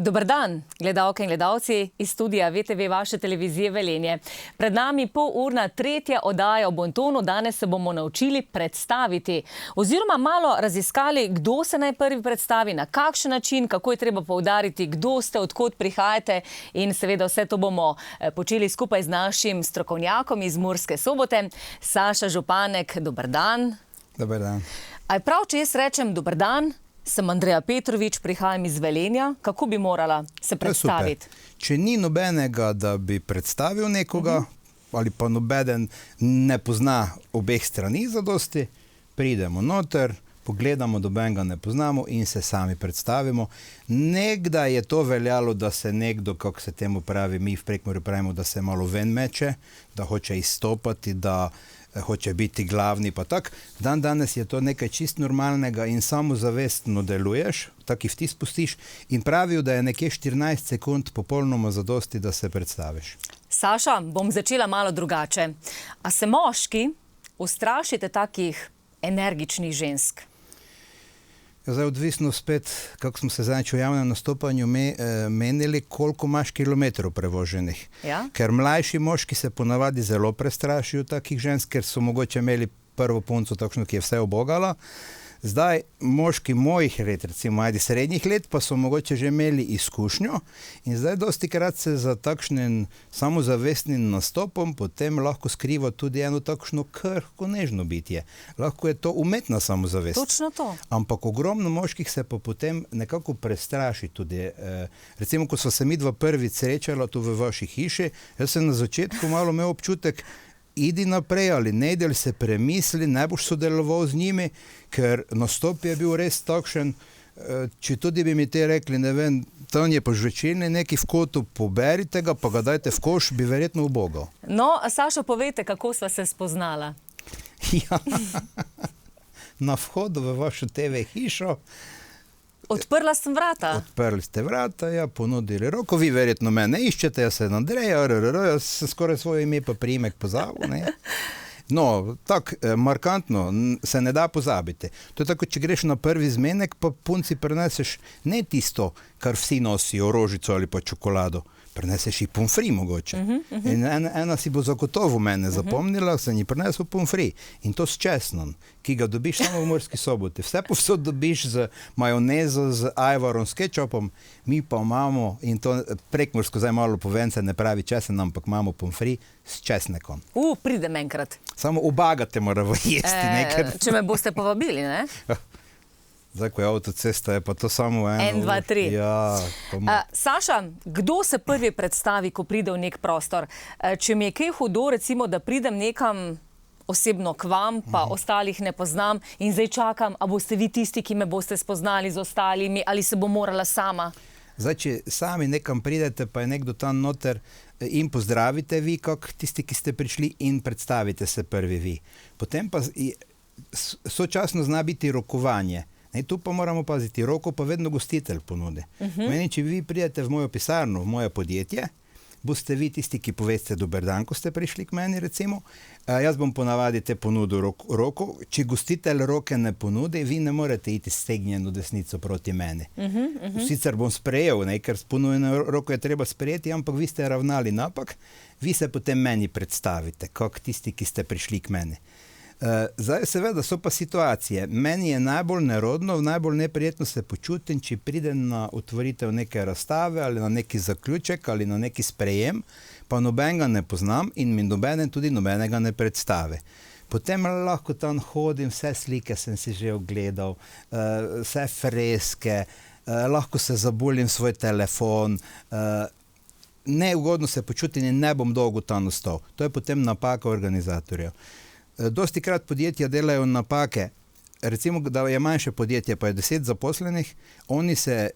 Dober dan, gledalke in gledalci iz studia VTV vaše televizije Velenje. Pred nami polurna tretja oddaja o bontonu. Danes se bomo naučili predstaviti oziroma malo raziskali, kdo se naj prvi predstavi, na kakšen način, kako je treba poudariti, kdo ste, odkot prihajate, in seveda vse to bomo počeli skupaj z našim strokovnjakom iz Murske Sobote. Saša Županek, dober dan. Dober dan. A je prav, če jaz rečem dober dan? Sem Andreja Petrovič, prihajam iz Velenja. Kako bi morala se predstaviti? Če ni nobenega, da bi predstavil nekoga, ali pa nobeden ne pozna obeh strani zadosti, pridemo noter, pogledamo, nobenega ne poznamo in se sami predstavimo. Nekdaj je to veljalo, da se nekdo, kako se temu pravi, mi v Prekmurju pravimo, da se malo ven meče, da hoče izstopati, da hoče biti glavni, pa tak. Danes je to nekaj čist normalnega in samozavestno deluješ, taki vtis pustiš in pravijo, da je nekje 14 sekund popolnoma zadosti, da se predstaviš. Saša, bom začela malo drugače. A se moški ustrašite takih energičnih žensk? Zdaj odvisno spet, kako smo se zadnjič v javnem nastopanju menili, koliko imaš kilometrov prevoženih. Ja? Ker mlajši moški se ponavadi zelo prestrašijo takih žensk, ker so mogoče imeli prvo punco takšno, ki je vse obogala. Zdaj, moški mojih let, recimo srednjih let, pa so mogoče že imeli izkušnjo in zdaj dostikrat se za takšnim samozavestnim nastopom potem lahko skriva tudi eno takšno krhko nežno bitje. Lahko je to umetna samozavest. Točno to. Ampak ogromno moških se pa potem nekako prestraši tudi. Recimo, ko sva se midva prvič srečala tu v vaši hiši, jaz sem na začetku malo imel občutek, idi naprej ali ne idi, ali se premisli, ne boš sodeloval z njimi, ker nastop je bil res takšen, če tudi bi mi te rekli, ne vem, tam je pa žvečilni neki v kotu, poberite ga, pa ga dajte v koš, bi verjetno ubogal. No, Sašo, povejte, kako sva se spoznala? Ja, na vhodu v vašo TV hišo. Odprla sem vrata. Odprli ste vrata, ja, ponudili roko, vi verjetno mene iščete, jaz sem Andreja, jaz sem skoraj svoje ime pa priimek pozabil, ne. No, tako markantno se ne da pozabiti. To je tako, če greš na prvi zmenek, pa punci prineseš ne tisto, kar vsi nosijo, rožico ali pa čokolado, prineseš i pomfri mogoče. In ena si bo zagotovo mene zapomnila, sem ji prinesel pomfri. In to s česnom, ki ga dobiš samo v Murski Soboti. Vse povsod dobiš z majonezo, z ajvarom, s kečapom, mi pa imamo, in to prekmursko zdaj malo povence ne pravi česen, ampak imamo pomfri s česnekom. Pridem enkrat. Samo obagate moramo jesti nekaj. Če me boste povabili, ne? Zdaj, ko je avtocesta, je pa to samo eno. 1, 2, 3. Ja, Saša, kdo se prvi predstavi, ko pride v nek prostor? Če mi je kaj hudo, recimo, da pridem nekam osebno k vam, pa ostalih ne poznam in zdaj čakam, a boste vi tisti, ki me boste spoznali z ostalimi, ali se bom morala sama? Zdaj, če sami nekam pridete, pa je nekdo tam noter in pozdravite vi, kak tisti, ki ste prišli, in predstavite se prvi vi. Potem pa sočasno zna biti rokovanje. Tu pa moramo paziti, roko pa vedno gostitelj ponudi. Meni, če vi pridete v mojo pisarno, v moje podjetje, boste vi tisti, ki poveste dober dan, ko ste prišli k meni, recimo. Jaz bom ponavadi te ponudil roko. Če gostitelj roke ne ponudi, vi ne morete iti stegnjeno desnico proti meni. Sicer bom sprejel, ker ponujeno roko je treba sprejeti, ampak vi ste ravnali napak, vi se potem meni predstavite, kot tisti, ki ste prišli k meni. Zdaj, seveda, so pa situacije. Meni je najbolj nerodno, najbolj neprijetno se počutim, če pridem na otvoritev neke razstave ali na neki zaključek ali na neki sprejem, pa nobenega ne poznam in mi tudi nobenega ne predstavi. Potem lahko tam hodim, vse slike sem si že ogledal, vse freske, lahko se zabulim svoj telefon, neugodno se počutim in ne bom dolgo tam ostal. To je potem napaka organizatorjev. Dostikrat podjetja delajo napake. Recimo, da je manjše podjetje, pa je 10 zaposlenih, oni se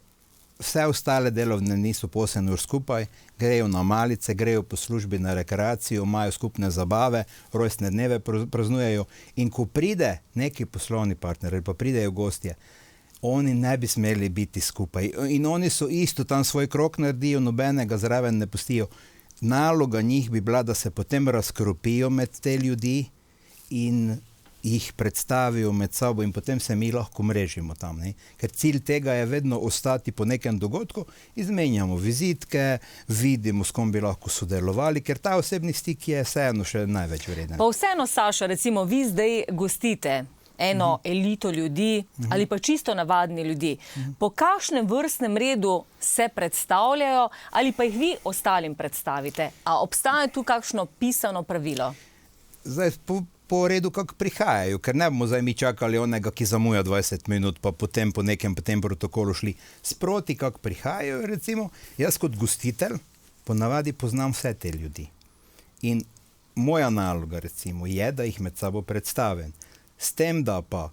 vse ostale delovne dni so 8 ur skupaj, grejo na malice, grejo po službi na rekreacijo, imajo skupne zabave, rojstne dneve praznujejo. In ko pride neki poslovni partner ali pa pridejo gostje, oni ne bi smeli biti skupaj. In oni so isto tam svoj krok naredijo, nobenega zraven ne pustijo. Naloga njih bi bila, da se potem razkropijo med te ljudi in jih predstavijo med sabo in potem se mi lahko mrežimo tam. Ne? Ker cilj tega je vedno ostati po nekem dogodku, izmenjamo vizitke, vidimo, s kom bi lahko sodelovali, ker ta osebni stik je vseeno še največ vreden. Pa vseeno, Saša, recimo vi zdaj gostite eno elito ljudi ali pa čisto navadni ljudi. Po kakšnem vrstnem redu se predstavljajo ali pa jih vi ostalim predstavite? A obstaja tu kakšno pisano pravilo? Zdaj, po redu, kako prihajajo, ker ne bomo zdaj mi čakali onega, ki zamuja 20 minut, pa potem po nekem potem protokolu šli. Sproti, kako prihajajo, recimo, jaz kot gostitelj ponavadi poznam vse te ljudi. In moja naloga, recimo, je, da jih med sabo predstavim. S tem, da pa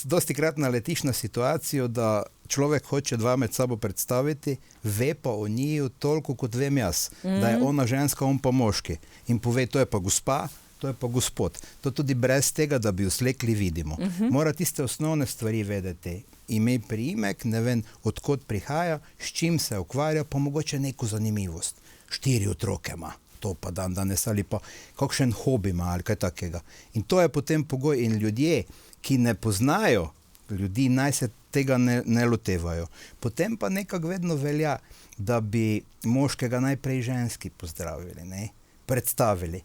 dostikrat naletiš na situacijo, da človek hoče dva med sabo predstaviti, ve pa o njiju toliko, kot vem jaz, da je ona ženska, on pa moški. In pove, to je pa gospa, to je pa gospod. To tudi brez tega, da bi jo slekli vidimo. Mora tiste osnovne stvari vedeti. Ime, priimek, ne vem, odkot prihaja, s čim se ukvarja, pa mogoče neko zanimivost. 4 otroke ima, to pa dan danes, ali pa kakšen hobi ima, ali kaj takega. In to je potem pogoj. In ljudje, ki ne poznajo ljudi, naj se tega ne lotevajo. Potem pa nekako vedno velja, da bi moškega najprej ženski pozdravili, ne? Predstavili.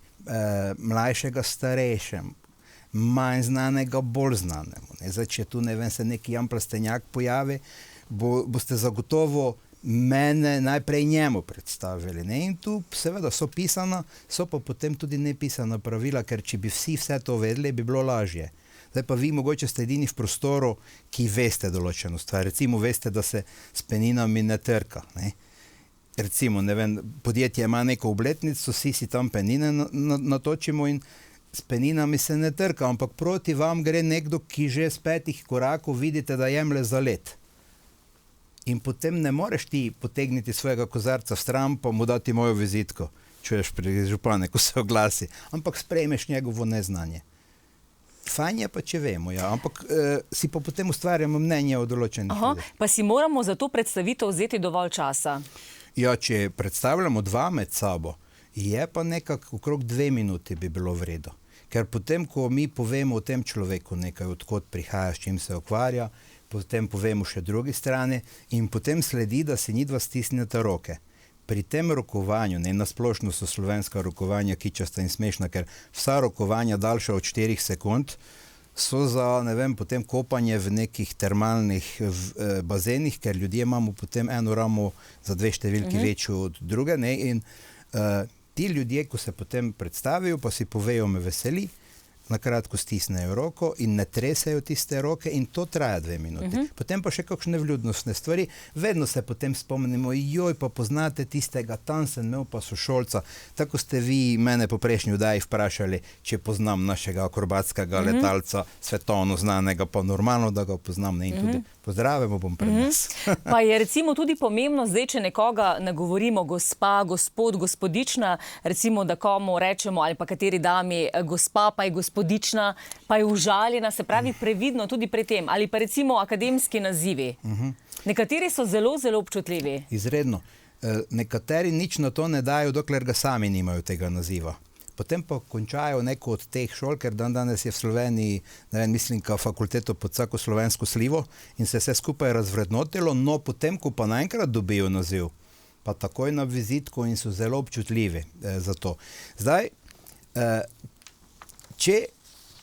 Mlajšega starejšem, manj znanega bolj znanemu. Ne? Zdaj, če tu ne vem, se neki Jan Plastenjak pojavi, boste zagotovo mene najprej njemu predstavili. Ne? In tu seveda so pisana, so pa potem tudi nepisana pravila, ker če bi vse to vedeli, bi bilo lažje. Zdaj pa vi mogoče ste edini v prostoru, ki veste določeno stvar. Recimo veste, da se s peninami ne trka. Ne? Recimo, ne vem, podjetje ima neko obletnico, vsi si tam penine natočimo in s peninami se ne trka, ampak proti vam gre nekdo, ki že z 5 korakov vidite, da jemlje za let. In potem ne moreš ti potegniti svojega kozarca v stran, pa mu dati mojo vizitko, čuješ pri župane, ko se oglasi, ampak sprejmeš njegovo neznanje. Fajn je pa, če vemo, ja, ampak si pa potem ustvarjamo mnenje o določenih ljudeh. Pa si moramo za to predstavitev vzeti dovolj časa? Ja, če predstavljamo dva med sabo, je pa nekako okrog 2 minuti bi bilo v redu. Ker potem, ko mi povemo o tem človeku nekaj, odkot prihaja, s čim se ukvarja, potem povemo še drugi strani in potem sledi, da si nidva stisneta roke. Pri tem rokovanju, ne, nasplošno so slovenska rokovanja kičasta in smešna, ker vsa rokovanja daljša od 4 sekund so za, ne vem, potem kopanje v nekih termalnih bazenih, ker ljudje imamo potem eno ramo za 2 številki večjo od druge. Ne, in ti ljudje, ko se potem predstavijo, pa si povejo, me veseli, na kratko stisnejo roko in ne tresejo tiste roke in to traja 2 minuti. Potem pa še kakšne vljudnostne stvari. Vedno se potem spomnimo, joj, pa poznate tistega, tam sem imel pa sošolca. Tako ste vi mene po prejšnji oddaji vprašali, če poznam našega akrobatskega letalca, svetovno znanega, pa normalno, da ga poznam, ne, in tudi pozdravimo bom pred nas. Pa je recimo tudi pomembno, zdaj, če nekoga nagovorimo gospa, gospod, gospodična, recimo, da komu rečemo, ali pa kateri dami gospa, pa je gospodična, pa je užaljena, se pravi previdno tudi pri tem, ali pa recimo akademski nazivi. Nekateri so zelo, zelo občutljivi. Izredno. Nekateri nič na to ne dajo, dokler ga sami nimajo tega naziva. Potem pa končajo neko od teh šol, ker danes je v Sloveniji, ne vem, mislim, fakulteto pod vsako slovensko slivo in se vse skupaj razvrednotilo, no potem, ko pa naenkrat dobijo naziv, pa takoj na vizitko in so zelo občutljivi za to. Zdaj, če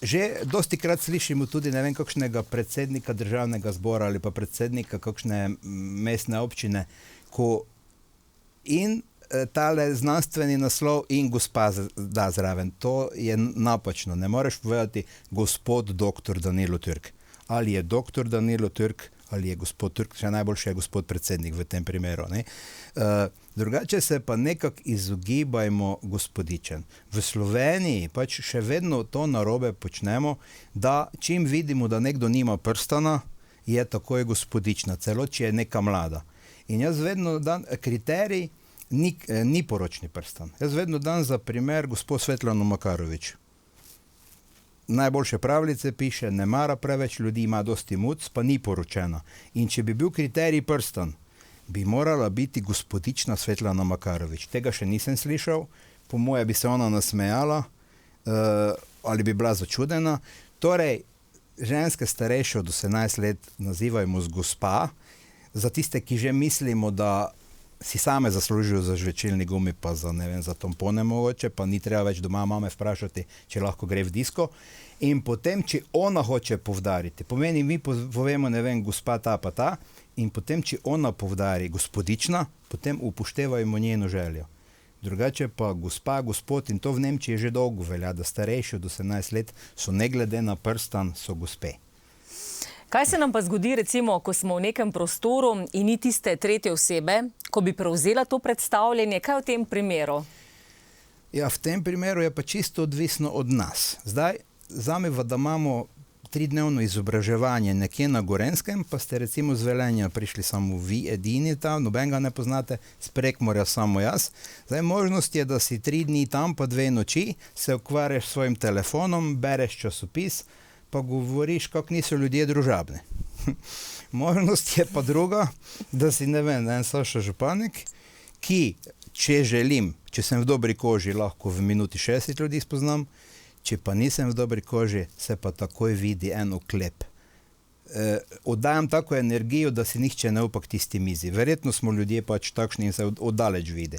že dostikrat slišimo tudi, ne vem, kakšnega predsednika državnega zbora ali pa predsednika kakšne mestne občine, ko in tale znanstveni naslov in gospa da zraven. To je napačno. Ne moreš povedati gospod doktor Danilo Türk. Ali je doktor Danilo Türk ali je gospod Turk, še najboljše je gospod predsednik v tem primeru. Ne? Drugače se pa nekako izogibajmo gospodičen. V Sloveniji pač še vedno to narobe počnemo, da čim vidimo, da nekdo nima prstana, je takoj gospodična, celo če je neka mlada. In jaz vedno dan kriterij ni poročni prstan. Jaz vedno dan za primer gospod Svetlano Makarovič. Najboljše pravljice piše, ne mara preveč ljudi, ima dosti muc, pa ni poročena. In če bi bil kriterij prstan, bi morala biti gospodična Svetlana Makarovič. Tega še nisem slišal, po moje bi se ona nasmejala ali bi bila začudena. Torej, ženske starejše od 18 let nazivajmo z gospa, za tiste, ki že mislimo, da si same zaslužijo za žvečilni gumi, pa za, ne vem, za tampone mogoče, pa ni treba več doma mame vprašati, če lahko gre v disko. In potem, če ona hoče povdariti, pomeni, mi povemo, ne vem, gospa ta pa ta, in potem, če ona povdari gospodična, potem upoštevajmo njeno željo. Drugače pa gospa, gospod, in to v Nemčiji že dolgo velja, da starejši od 18 let so ne glede na prstan, so gospe. Kaj se nam pa zgodi, recimo, ko smo v nekem prostoru in ni tiste tretje osebe, ko bi prevzela to predstavljanje? Kaj v tem primeru? Ja, v tem primeru je pa čisto odvisno od nas. Zdaj, zamiva, da imamo 3-dnevno izobraževanje nekje na Gorenskem, pa ste recimo z Velenja prišli samo vi edini tam, nobenega ne poznate, z Prekmorja samo jaz. Zdaj, možnost je, da si 3 dni tam, pa 2 noči, se ukvarjaš s svojim telefonom, bereš časopis, pa govoriš, kako niso ljudje družabni. Možnost je pa druga, da si, ne vem, en Saša Županik, ki, če želim, če sem v dobri koži, lahko v minuti 60 ljudi spoznam, če pa nisem v dobri koži, se pa takoj vidi en oklep. Oddajam tako energijo, da si nihče ne upa k tisti mizi. Verjetno smo ljudje pač takšni in se oddaleč vidi.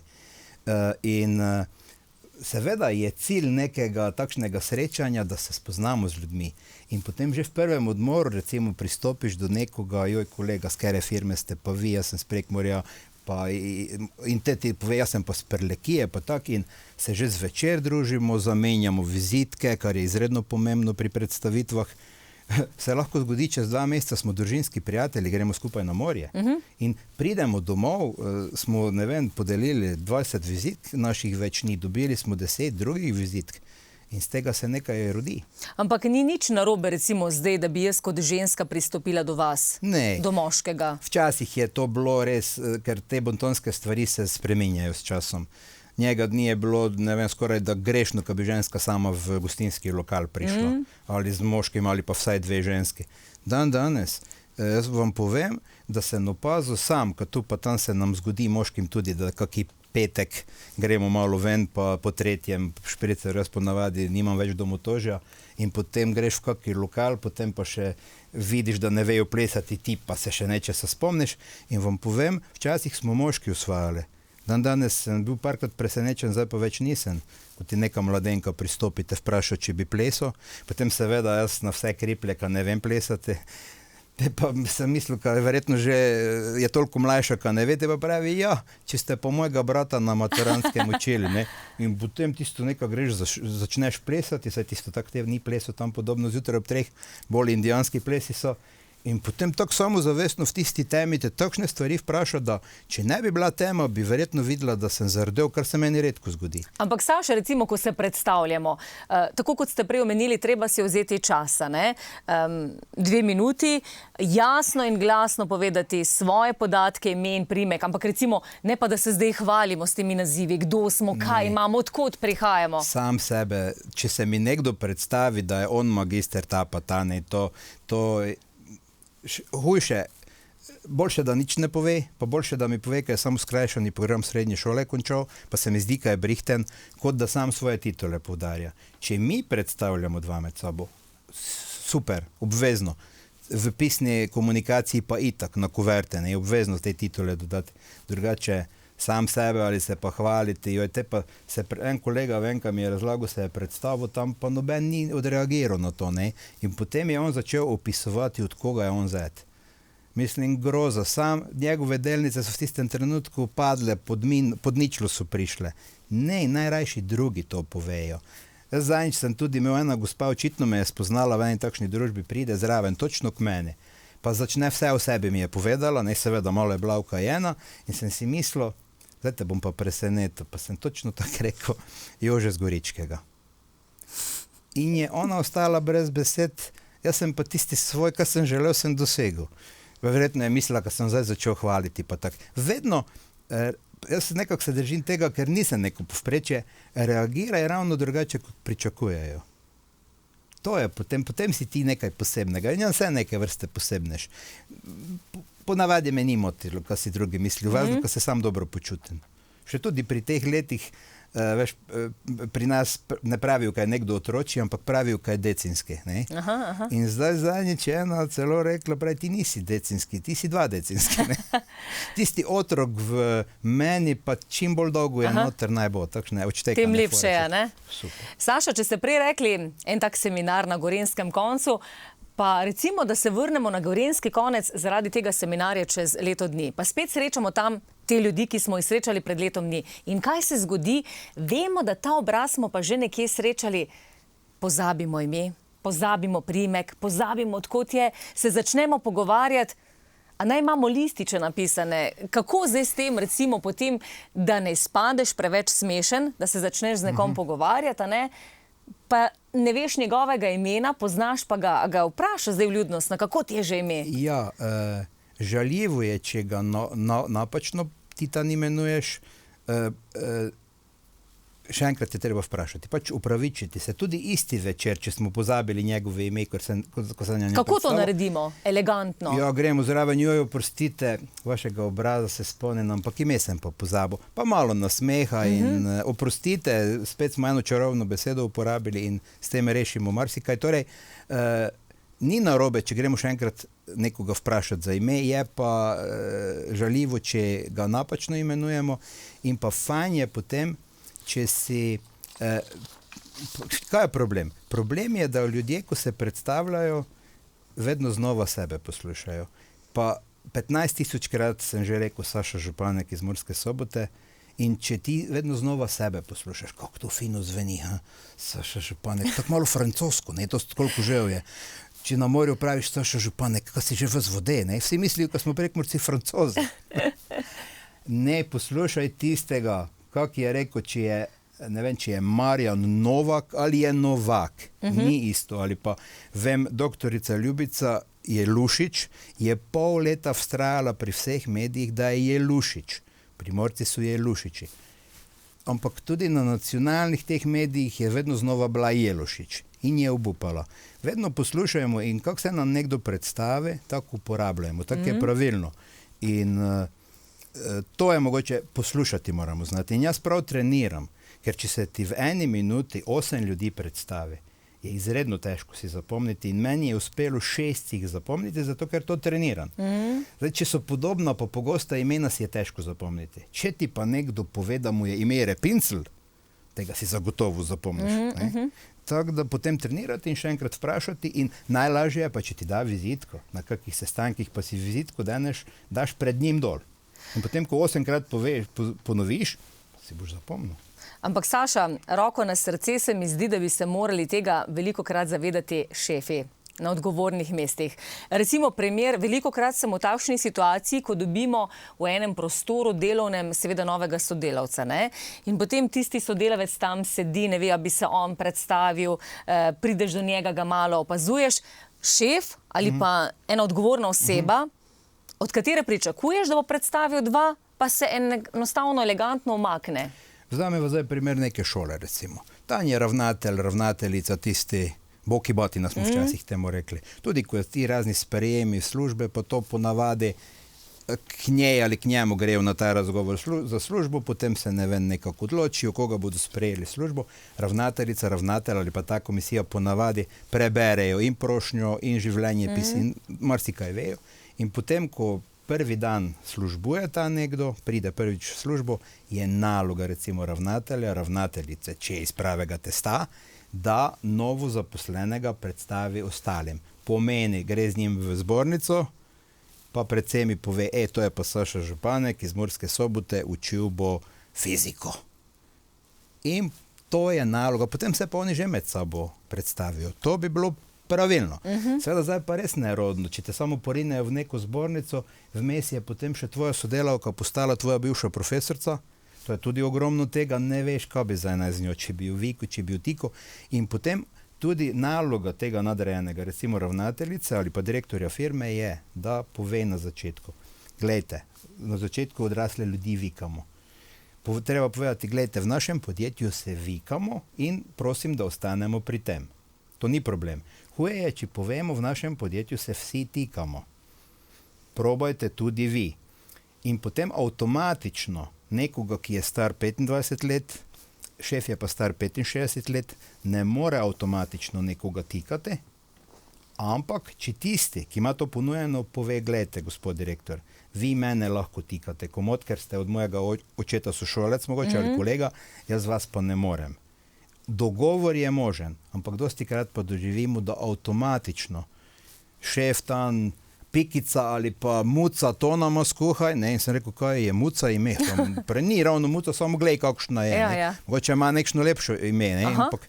Seveda je cilj nekega takšnega srečanja, da se spoznamo z ljudmi. In potem že v prvem odmoru recimo pristopiš do nekoga, joj kolega, z kere firme ste pa vi, jaz sem z Prekmorja, in te ti pove, jaz sem pa z Prlekije, pa tak, in se že zvečer družimo, zamenjamo vizitke, kar je izredno pomembno pri predstavitvah. Se lahko zgodi, čez 2 meseca smo družinski prijatelji, gremo skupaj na morje. In pridemo domov, smo, ne vem, podelili 20 vizitk, naših več ni, dobili smo 10 drugih vizitk in z tega se nekaj rodi. Ampak ni nič narobe, recimo zdaj, da bi jaz kot ženska pristopila do vas, ne, do moškega. Včasih je to bilo res, ker te bontonske stvari se spreminjajo s časom. Njega dni je bilo, ne vem, skoraj da grešno, ko bi ženska sama v gostinski lokal prišla. Ali z moškim, ali pa vsaj 2 ženski. Danes, jaz vam povem, da sem opazil sam, ko tu pa tam se nam zgodi moškim tudi, da kaki petek gremo malo ven, pa po 3. špricer, jaz ponavadi nimam več domotožja, in potem greš v kaki lokal, potem pa še vidiš, da ne vejo plesati, ti pa se še nečesa spomniš. In vam povem, včasih smo moški osvajali. Danes sem bil parkrat presenečen, zdaj pa več nisem. Ko ti neka mladenka pristopite, vpraša, če bi plesal, potem seveda jaz na vse kriplje, ka ne vem plesati. Te pa sem mislil, ka verjetno že je toliko mlajša, ka ne vete, pa pravi, ja, če ste pa mojega brata na maturanskem učili, ne. In potem tisto neka greš, začneš plesati, saj tisto tak te ni plesal tam podobno zjutraj ob 3, bolj indijanski plesi so. In potem tako samozavestno v tisti temi te takšne stvari vpraša, da če ne bi bila tema, bi verjetno videla, da sem zardel, kar se meni redko zgodi. Ampak Saša, recimo, ko se predstavljamo, tako kot ste prej omenili, treba si vzeti časa, ne? 2 minuti, jasno in glasno povedati svoje podatke, ime in priimek, ampak recimo, ne pa, da se zdaj hvalimo s temi nazivi, kdo smo, kaj imamo, odkot prihajamo. Sam sebe, če se mi nekdo predstavi, da je on magister ta pa ta, ne, to hujše, boljše, da nič ne pove, pa boljše, da mi pove, kaj je samo skrajšani program srednje šole končal, pa se mi zdi, kaj je brihten, kot da sam svoje titule poudarja. Če mi predstavljamo 2 med sabo, super, obvezno. V pisni komunikaciji pa itak, na kuverte, ne, obvezno te titule dodati. Drugače, sam sebe ali se pa hvaliti, joj, te pa se en kolega Venka mi je razlagal, se je predstavil tam, pa noben ni odreagiral na to, ne. In potem je on začel opisovati, od koga je on zet. Mislim, groza, sam, njegove delnice so v tistem trenutku padle, pod ničlo so prišle. Ne, najrajši drugi to povejo. Jaz zadnjič sem tudi imel ena gospa, očitno me je spoznala v eni takšni družbi, pride zraven, točno k meni. pa začne vse o sebi mi je povedala, ne, seveda malo je bila ukajena in sem si mislil, zdaj te bom pa presenetil, pa sem točno tako rekel Jože z Goričkega. In je ona ostala brez besed, jaz sem pa tisti svoj, kar sem želel, sem dosegel. Verjetno je mislila, da sem zdaj začel hvaliti, pa tako. Vedno, jaz nekako se držim tega, ker nisem neko povprečje, reagirajo ravno drugače, kot pričakujejo. To je, potem si ti nekaj posebnega in jaz vse neke vrste posebneš. Ponavadi me ni motilo, kaj si drugi mislijo, važno, ko se sam dobro počutim. Še tudi pri teh letih, veš, pri nas ne pravijo, kaj nekdo otroči, ampak pravijo, kaj decinski. Ne? Aha. In zdaj zadnjič je ena celo rekla, pravi, ti nisi decinski, ti si dva decinski. Ne? Tisti otrok v meni pa čim bolj dolgo je noter najbolj. Tem lepše je, ne? Super. Saša, če ste prej rekli en tak seminar na Gorenjskem koncu, pa recimo, da se vrnemo na Gorenjski konec zaradi tega seminarja čez leto dni. Pa spet srečamo tam te ljudi, ki smo jih srečali pred letom dni. In kaj se zgodi? Vemo, da ta obraz smo pa že nekje srečali. Pozabimo ime, pozabimo priimek, pozabimo, odkot je, se začnemo pogovarjati. A naj imamo lističe napisane, kako zdaj s tem, recimo potem, da ne izpadeš preveč smešen, da se začneš z nekom pogovarjati, a ne? Pa ne veš njegovega imena, poznaš pa ga vprašaš zdaj vljudnostno, kako ti je že ime? Ja, žaljivo je, če ga napačno ti tam imenuješ, še enkrat je treba vprašati, pač upravičiti se, tudi isti večer, če smo pozabili njegove ime, ko se kako to naredimo? Elegantno? Ja, gremo zraven, joj, oprostite, vašega obraza se spomnim, ampak ime sem pa pozabil. Pa malo nasmeha in oprostite, spet smo eno čarovno besedo uporabili in s tem rešimo marsikaj. Torej, ni narobe, če gremo še enkrat nekoga vprašati za ime, je pa žaljivo, če ga napačno imenujemo in pa fajn je potem, če si... kaj je problem? Problem je, da ljudje, ko se predstavljajo, vedno znova sebe poslušajo. Pa 15.000-krat sem že rekel Saša Županek iz Murske Sobote in če ti vedno znova sebe poslušaš, kako to fino zveni, Saša Županek, tako malo francosko, ne, to koliko žel je. Če na morju praviš Saša Županek, kaj si že ves vode, ne? Vsi mislijo, ko smo Prekmurci francozi. Ne, poslušaj tistega, kak je rekel, če je, ne vem, če je Marjan Novak ali je Novak, ni isto, ali pa vem, doktorica Ljubica Jelušič je pol leta vztrajala pri vseh medijih, da je Jelušič. Primorci so Jelušiči. Ampak tudi na nacionalnih teh medijih je vedno znova bila Jelušič in je obupala. Vedno poslušajmo in kako se nam nekdo predstavi, tako uporabljamo, tako je pravilno. In to je mogoče poslušati moramo znati. In jaz prav treniram, ker če se ti v eni minuti 8 ljudi predstavi, je izredno težko si zapomniti in meni je uspelo 6 jih zapomniti, zato ker to treniram. Zdaj, če so podobna pa pogosta imena, si je težko zapomniti. Če ti pa nekdo pove, da mu je ime Repincl, tega si zagotovo zapomniš. Tako da potem trenirati in še enkrat vprašati in najlažje je pa, če ti da vizitko, na kakih sestankih pa si vizitko daš pred njim dol. In potem, ko 8-krat ponoviš, si boš zapomnil. Ampak Saša, roko na srce se mi zdi, da bi se morali tega velikokrat zavedati šefi na odgovornih mestih. Recimo primer, velikokrat sem v takšni situaciji, ko dobimo v enem prostoru delovnem seveda novega sodelavca, ne? In potem tisti sodelavec tam sedi, ne ve, a bi se on predstavil, prideš do njega, ga malo opazuješ. Šef ali pa ena odgovorna oseba, od katere pričakuješ, da bo predstavil dva, pa se enostavno elegantno umakne. Vzamemo zdaj primer neke šole, recimo. Tam je ravnatelj, ravnateljica, tisti boki batina smo včasih temu rekli. Tudi ko ti razni sprejemi službe, pa to ponavadi k njej ali k njemu grejo na ta razgovor za službo, potem se ne vem nekako odločijo, koga bodo sprejeli službo. Ravnateljica, ravnatelj ali pa ta komisija ponavadi preberejo in prošnjo in življenjepis in marsikaj vejo. In potem, ko prvi dan službuje ta nekdo, pride prvič v službo, je naloga recimo ravnatelja, ravnateljice, če je iz pravega testa, da novo zaposlenega predstavi ostalim. Pomeni, gre z njim v zbornico, pa predvsem mi pove, to je pa Saša Županek iz Murske Sobote, učil bo fiziko. In to je naloga, potem se pa oni že med sabo predstavijo. To bi bilo pravilno. Seveda zdaj pa res nerodno, če te samo porinejo v neko zbornico, vmes je potem še tvoja sodelavka postala tvoja bivša profesorca, to je tudi ogromno tega, ne veš, kaj bi zdaj naj z njo, če bi jo Viko, če bi jo Tiko, in potem tudi naloga tega nadrejenega, recimo ravnateljice ali pa direktorja firme je, da pove na začetku, glejte, na začetku odrasle ljudi vikamo. Treba povedati, glejte, v našem podjetju se vikamo in prosim, da ostanemo pri tem. To ni problem. Huje je, če povemo, v našem podjetju se vsi tikamo. Probajte tudi vi. In potem avtomatično nekoga, ki je star 25 let, šef je pa star 65 let, ne more avtomatično nekoga tikati, ampak če tisti, ki ima to ponujeno, pove, glejte, gospod direktor, vi mene lahko tikate komot, ker ste od mojega očeta sošolec mogoče ali kolega, jaz vas pa ne morem. Dogovor je možen, ampak dostikrat pa doživimo, da avtomatično šef tam pikica ali pa muca, to nama skuhaj, ne, in sem rekel, kaj je muca ime, ni ravno muca, samo glej, kakšna je, mogoče ima nekšno lepšo ime, ne, ampak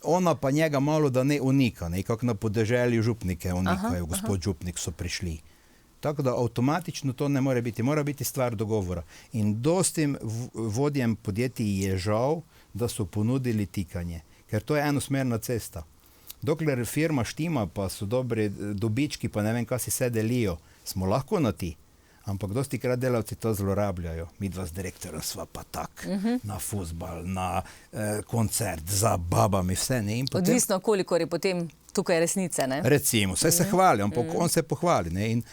ona pa njega malo da ne unika, nekako na podeželju župnike unikajo, gospod župnik so prišli. Tako da avtomatično to ne more biti stvar dogovora. In dostim vodjem podjetij je žal, da so ponudili tikanje, ker to je enosmerna cesta. Dokler firma štima, pa so dobri dobički, pa ne vem, kaj si se delijo, smo lahko na ti. Ampak dostikrat delavci to zlorabljajo. Mi dva z direktorjem sva pa tak, na fuzbal, na koncert, za babami, vse. Ne? In potem, odvisno, koliko je potem tukaj resnice, ne? Recimo, vse se hvali, ampak on se pohvali, ne? In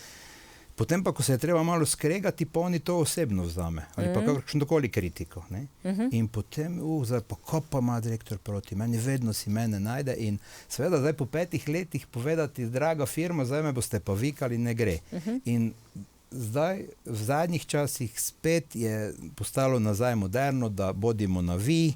potem pa, ko se je treba malo skregati, pa oni to osebno vzame. Ali pa kakšnokoli kritiko. Ne? In potem, zdaj pa ko pa ima direktor proti meni, vedno si mene najde in seveda zdaj po 5 letih povedati, draga firma, zdaj me boste pa vikali, ne gre. In zdaj, v zadnjih časih spet je postalo nazaj moderno, da bodimo na vi,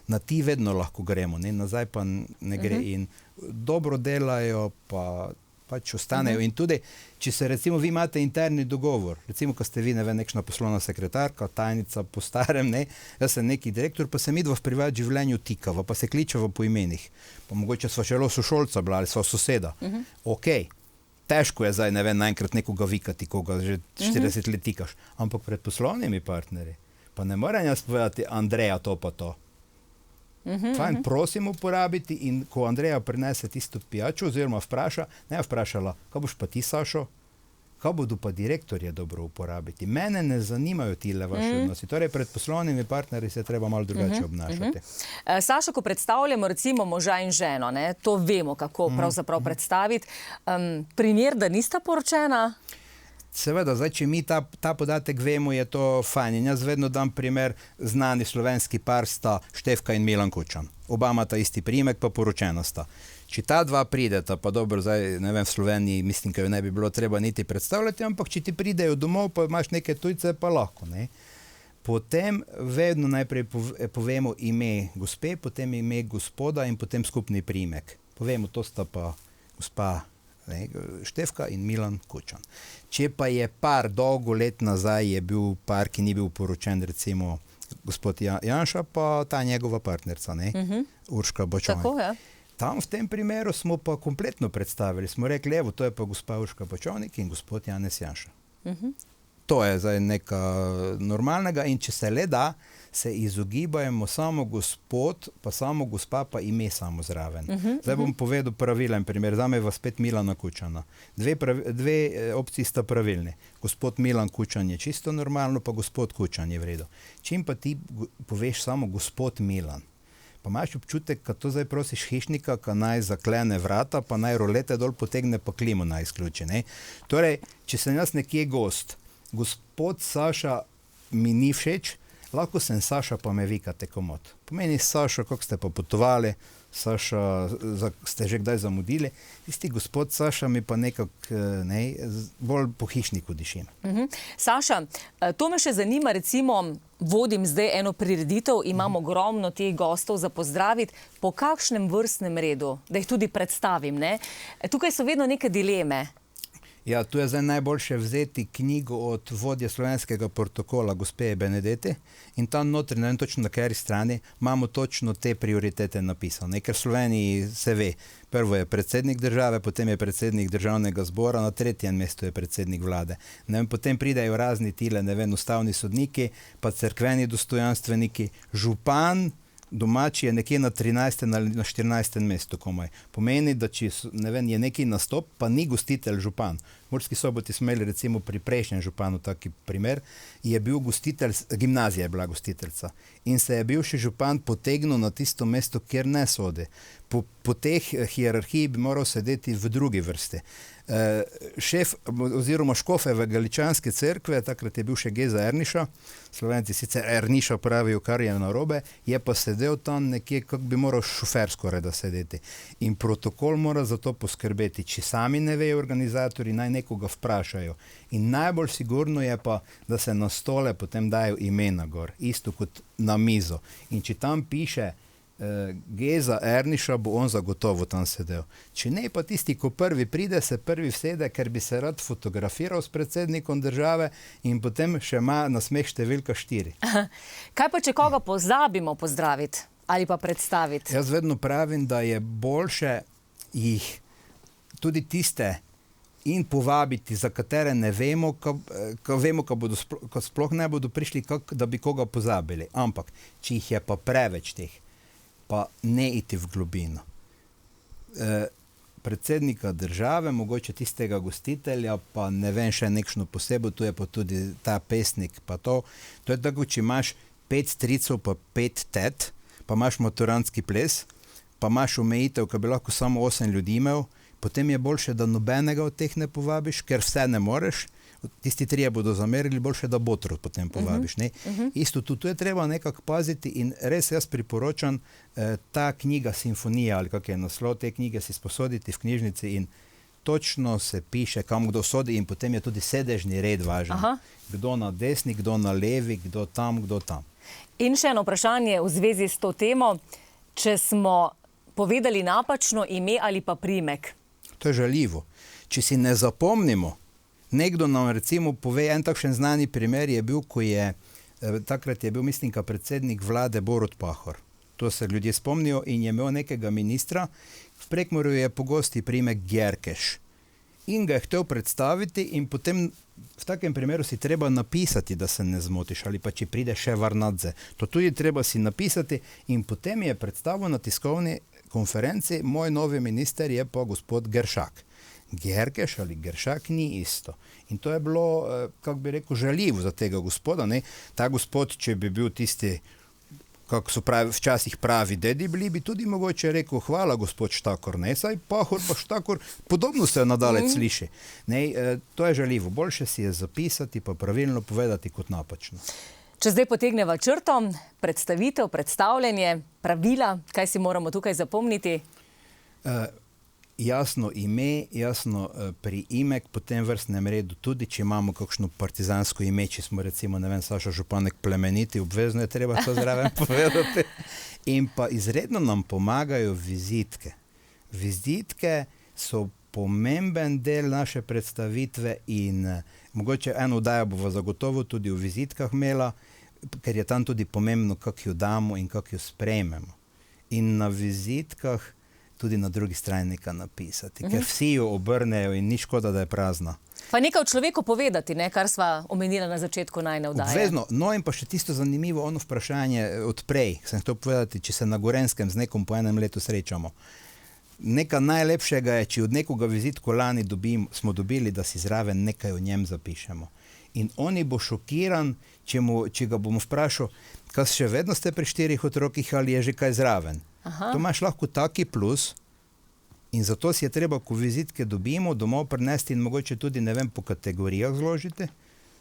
na ti vedno lahko gremo, ne? Nazaj pa ne gre. In dobro delajo, pa pač ostanejo. In tudi, če se recimo vi imate interni dogovor, recimo, ko ste vi, ne vem, nekšna poslovna sekretarka, tajnica po starem, ne, jaz sem neki direktor, pa se midva v privat življenju tikava, pa se kličava po imenih. Pa mogoče sva šelo sošolca bila ali sva soseda. Okej. Težko je zdaj, ne vem, naenkrat nekoga vikati, koga že 40 let tikaš. Ampak pred poslovnimi partnerji pa ne morem jaz povedati, Andreja, to pa to. Fajn, prosim uporabiti in ko Andreja prinese tisto pijačo oziroma ne vprašala, kaj boš pa ti, Sašo? Kaj bodo pa direktorje dobro uporabiti? Mene ne zanimajo tile vaši odnosi. Torej, pred poslovnimi partnerji se treba malo drugače obnašati. Sašo, ko predstavljamo recimo moža in ženo, ne, to vemo, kako pravzaprav predstaviti. Primer, da nista poročena? Seveda, zdaj, če mi ta podatek vemo, je to fajn. In jaz vedno dam primer, znani slovenski par sta Štefka in Milan Kučan. Oba imata isti priimek, pa poročena sta. Če ta dva prideta, pa dobro, zdaj, ne vem, v Sloveniji mislim, da jo ne bi bilo treba niti predstavljati, ampak če ti pridejo domov, pa imaš neke tujce, pa lahko, ne. Potem vedno najprej povemo ime gospe, potem ime gospoda in potem skupni priimek. Povemo, to sta pa gospa Štefka in Milan Kučan. Če pa je par, dolgo let nazaj je bil par, ki ni bil poročen, recimo gospod Janša, pa ta njegova partnerca, ne? Urška Bačovnik. Tako, ja. Tam v tem primeru smo pa kompletno predstavili. Smo rekli, evo, to je pa gospa Urška Bačovnik in gospod Janez Janša. To je zdaj nekaj normalnega in če se le da, se izogibajmo samo gospod, pa samo gospa, pa ime samo zraven. Zdaj bom povedal pravilen primer. Zame je spet Milana Kučana. Dve opciji sta pravilni. Gospod Milan Kučan je čisto normalno, pa gospod Kučan je v redu. Čim pa ti poveš samo gospod Milan, pa imaš občutek, kad to zdaj prosiš hišnika, ka naj zaklene vrata, pa naj rolete dol potegne, pa klimo naj izključi. Ne? Torej, če sem jaz nekje gost, gospod Saša mi ni všeč, lahko sem Saša, pa me vikate komot. Pomeni, Saša, kako ste pa potovali, Saša, ste že kdaj zamudili, tisti gospod Saša mi pa nekako bolj po hišniku dišim. Saša, to me še zanima, recimo, vodim zdaj eno prireditev, imam ogromno teh gostov za pozdraviti, po kakšnem vrstnem redu, da jih tudi predstavim, ne? Tukaj so vedno neke dileme. Ja, tu je zdaj najboljše vzeti knjigo od vodje slovenskega protokola, gospe Benedete, in tam notri, ne vem točno na kateri strani, imamo točno te prioritete napisane. Ker v Sloveniji se ve, prvo je predsednik države, potem je predsednik državnega zbora, na tretjem mestu je predsednik vlade. Ne vem, potem pridejo razni tile, ne vem, ustavni sodniki, pa cerkveni dostojanstveniki, župan, domači je nekje na 13. ali na 14. mestu komaj. Pomeni, da če ne vem, je neki nastop, pa ni gostitelj župan. V Murski Soboti smo imeli recimo pri prejšnjem županu taki primer, je bil gostitelj, gimnazija je bila gostiteljca in se je bivši župan potegnil na tisto mesto, kjer ne sodi. Po teh hierarhiji bi moral sedeti v drugi vrsti. Šef oziroma škofeve Galičanske cerkve, takrat je bil še Geza Erniša, Slovenci sicer Erniša pravijo, kar je narobe, je pa sedel tam nekje, kako bi moral šofersko reda sedeti. In protokol mora za to poskrbeti. Če sami ne vejo organizatorji, naj nekoga vprašajo. In najbolj sigurno je pa, da se na stole potem dajo imena gor, isto kot na mizo. In če tam piše Geza Erniša, bo on zagotovo tam sedel. Če ne, pa tisti, ko prvi pride, se prvi vsede, ker bi se rad fotografiral s predsednikom države in potem še ima nasmeh številka 4. Kaj pa, če koga pozabimo pozdraviti ali pa predstaviti? Jaz vedno pravim, da je boljše jih tudi tiste in povabiti, za katere ne vemo, ko sploh ne bodo prišli, da bi koga pozabili. Ampak, če jih je pa preveč teh, pa ne iti v globino. Predsednika države, mogoče tistega gostitelja, pa ne vem še nekšno posebej, tu je pa tudi ta pesnik, pa to. To je tako, če imaš 5 stricev, pa 5 tet, pa imaš maturantski ples, pa imaš omejitev, ki bi lahko samo 8 ljudi imel, potem je boljše, da nobenega od teh ne povabiš, ker vse ne moreš. Tisti 3 bodo zamerili, boljše, da botrov potem povabiš. Ne? Isto tu je treba nekako paziti in res jaz priporočam ta knjiga Simfonija, ali kak je naslov te knjige, si sposoditi v knjižnici in točno se piše, kam kdo sodi in potem je tudi sedežni red važen. Aha. Kdo na desni, kdo na levi, kdo tam, kdo tam. In še eno vprašanje v zvezi s to temo. Če smo povedali napačno ime ali pa priimek? To je žaljivo. Če si ne zapomnimo, nekdo nam recimo pove, en takšen znani primer je bil, ko je, takrat je bil, mislim, predsednik vlade Borut Pahor. To se ljudje spomnijo in je imel nekega ministra, v Prekmurju je pogosti priimek Gyerkes. In ga je hotel predstaviti in potem v takem primeru si treba napisati, da se ne zmotiš, ali pa če pride še Varnadze. To tudi treba si napisati in potem je predstavil na tiskovni konferenci, moj novi minister je pa gospod Geršak. Gyerkes ali Geršak ni isto. In to je bilo, kako bi rekel, žaljivo za tega gospoda. Ne? Ta gospod, če bi bil tisti, kako so včasih pravi dedi bili, bi tudi mogoče rekel, hvala gospod Štakor, ne, saj Pahor pa Štakor, podobno se nadalec sliši. Ne, to je žaljivo. Boljše si je zapisati, pa pravilno povedati kot napačno. Če zdaj potegneva črto, predstavitev, predstavljanje, pravila, kaj si moramo tukaj zapomniti? Jasno ime, jasno priimek, potem v vrstnem redu, tudi če imamo kakšno partizansko ime, če smo recimo, ne vem, Saša Županek Plemeniti, obvezno je treba to zraven povedati. In pa izredno nam pomagajo vizitke. Vizitke so pomemben del naše predstavitve in mogoče eno oddajo bova zagotovo tudi v vizitkah imela, ker je tam tudi pomembno, kako jo damo in kako jo sprejmemo. In na vizitkah tudi na drugi strani nekaj napisati, ker vsi jo obrnejo in ni škoda, da je prazna. Pa nekaj o človeku povedati, ne, kar sva omenila na začetku najne oddaje. Obvezno. No in pa še tisto zanimivo ono vprašanje odprej. Sem hotel povedati, če se na Gorenskem z nekom po enem letu srečamo. Nekaj najlepšega je, če od nekoga vizitko lani smo dobili, da si zraven nekaj o njem zapišemo. In oni bo šokiran, če ga bomo vprašal, kaj še vedno ste pri 4 otrokih ali je že kaj zraven. To imaš lahko taki plus in zato si je treba, ko vizitke dobimo, domov prinesti in mogoče tudi, ne vem, po kategorijah zložiti.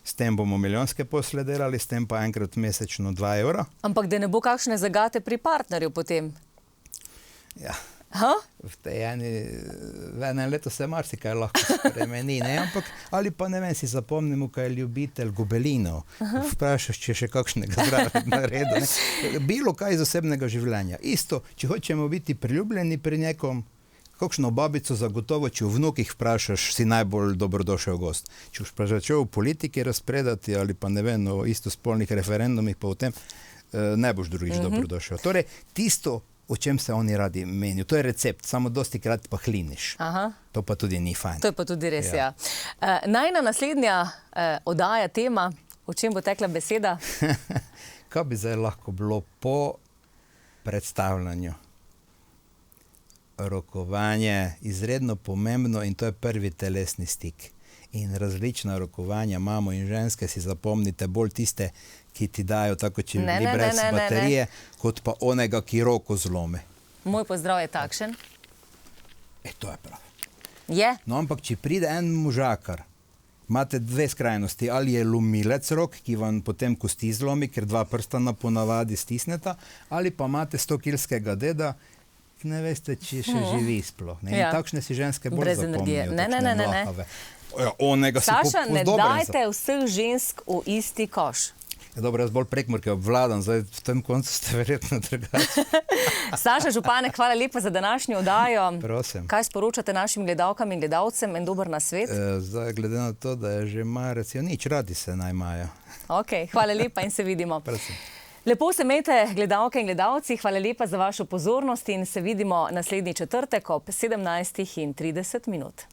S tem bomo milijonske posle delali, s tem pa enkrat mesečno 2 evra. Ampak da ne bo kakšne zagate pri partnerju potem? Ja. Ha? V enem letu se marsikaj lahko spremeni, ne? Ampak, ali pa ne vem, si zapomnimo, kaj je ljubitelj gobelinov. Vprašaš, če še kakšnega zraven naredi. Bilo kaj iz osebnega življenja. Isto, če hočemo biti priljubljeni pri nekom, kakšno babico zagotovo, če v vnukih vprašaš, si najbolj dobrodošel gost. Če boš pa začel v politiki razpredati ali pa ne vem, o istospolnih referendumih, pa o tem ne boš drugič dobrodošel. Torej, tisto, o čem se oni radi menijo, to je recept, samo dosti krat pa hliniš. Aha. To pa tudi ni fajn. To je pa tudi res, ja. Najna naslednja oddaja, tema, o čem bo tekla beseda? Kaj bi zdaj lahko bilo po predstavljanju? Rokovanje izredno pomembno in to je prvi telesni stik. In različna rokovanja imamo in ženske, si zapomnite, bolj tiste, ki ti dajo tako, če bi bili brez baterije, kot pa onega, ki roko zlome. Moj pozdrav je takšen. To je prav. Je? No, ampak če pride en možakar, imate dve skrajnosti, ali je lomilec rok, ki vam potem kosti zlomi, ker dva prsta ponavadi stisneta, ali pa imate 100-kilskega deda, ki ne veste, če še živi sploh. In takšne si ženske bolj zapomnijo. Ne. Saša, ne dajte vseh žensk v isti koš. Dobro, jaz bolj Prekmurke obvladam, zdaj v tem koncu ste verjetno drugače. Saša Županek, hvala lepa za današnjo oddajo. Prosim. Kaj sporočate našim gledalkam in gledalcem en dober nasvet? Zdaj, glede na to, da je že marec, nič, radi se naj imajo. Ok, hvala lepa in se vidimo. Prosim. Lepo se imejte, gledalke in gledalci, hvala lepa za vašo pozornost in se vidimo naslednji četrtek ob 17:30.